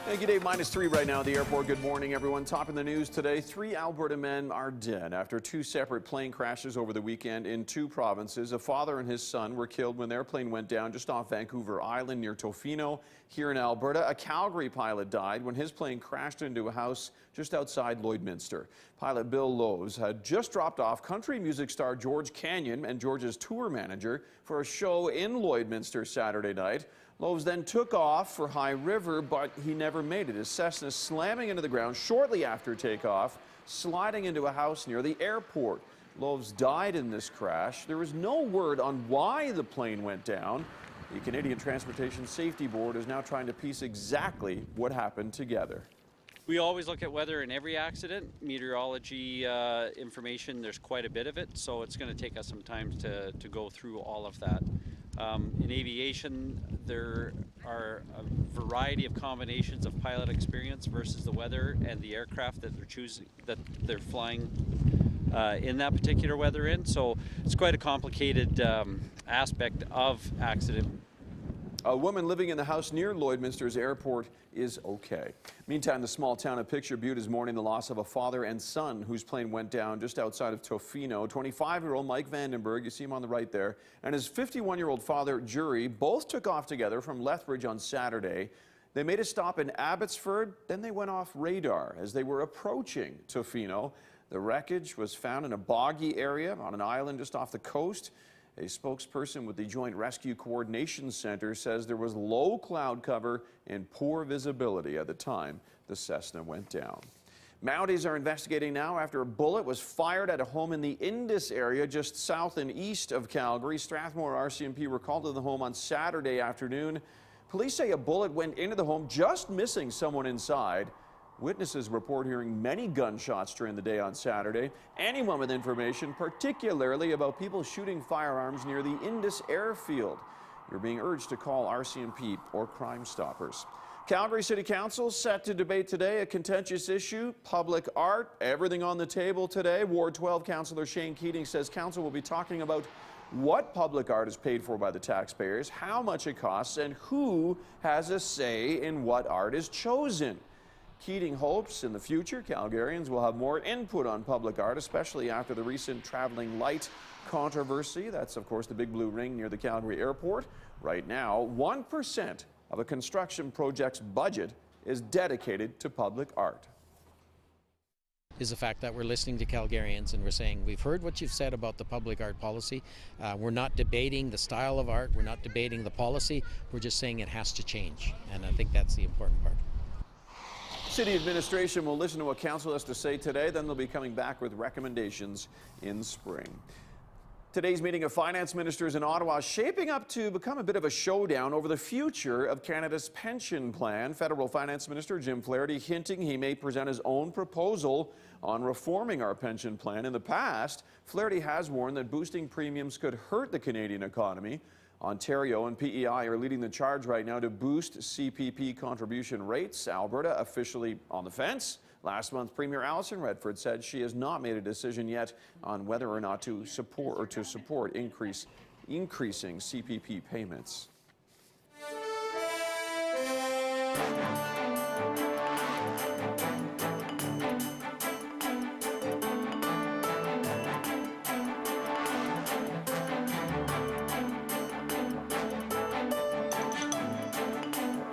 Hey, good day, -3 right now at the airport. Good morning, everyone. Top in the news today, 3 Alberta men are dead after 2 separate plane crashes over the weekend in 2 provinces. A father and his son were killed when their plane went down just off Vancouver Island near Tofino here in Alberta. A Calgary pilot died when his plane crashed into a house just outside Lloydminster. Pilot Bill Lowe's had just dropped off country music star George Canyon and George's tour manager for a show in Lloydminster Saturday night. Lowe's then took off for High River, but he never made it. His Cessna slamming into the ground shortly after takeoff, sliding into a house near the airport. Lowe's died in this crash. There is no word on why the plane went down. The Canadian Transportation Safety Board is now trying to piece exactly what happened together. We always look at weather in every accident. Meteorology information, there's quite a bit of it, so it's going to take us some time to go through all of that. In aviation, there are a variety of combinations of pilot experience versus the weather and the aircraft that they're flying in that particular weather in. So it's quite a complicated aspect of accident. A woman living in the house near Lloydminster's airport is okay. Meantime, the small town of Picture Butte is mourning the loss of a father and son whose plane went down just outside of Tofino. 25-year-old Mike Vandenberg, you see him on the right there, and his 51-year-old father, Jury, both took off together from Lethbridge on Saturday. They made a stop in Abbotsford, then they went off radar as they were approaching Tofino. The wreckage was found in a boggy area on an island just off the coast. A spokesperson with the Joint Rescue Coordination Center says there was low cloud cover and poor visibility at the time the Cessna went down. Mounties are investigating now after a bullet was fired at a home in the Indus area just south and east of Calgary. Strathmore RCMP were called to the home on Saturday afternoon. Police say a bullet went into the home, just missing someone inside. Witnesses report hearing many gunshots during the day on Saturday. Anyone with information, particularly about people shooting firearms near the Indus airfield, you're being urged to call RCMP or Crime Stoppers. Calgary City Council set to debate today a contentious issue, public art. Everything on the table today. Ward 12 Councillor Shane Keating says council will be talking about what public art is paid for by the taxpayers, how much it costs, and who has a say in what art is chosen. Keating hopes in the future Calgarians will have more input on public art, especially after the recent traveling light controversy. That's, of course, the Big Blue Ring near the Calgary airport. Right now, 1% of a construction project's budget is dedicated to public art. Is the fact that we're listening to Calgarians and we're saying, we've heard what you've said about the public art policy. We're not debating the style of art. We're not debating the policy. We're just saying it has to change. And I think that's the important part. City administration will listen to what council has to say today, then they'll be coming back with recommendations in spring. Today's meeting of finance ministers in Ottawa is shaping up to become a bit of a showdown over the future of Canada's pension plan. Federal Finance Minister Jim Flaherty hinting he may present his own proposal on reforming our pension plan. In the past, Flaherty has warned that boosting premiums could hurt the Canadian economy. Ontario and PEI are leading the charge right now to boost CPP contribution rates. Alberta officially on the fence. Last month, Premier Alison Redford said she has not made a decision yet on whether or not to support increasing CPP payments.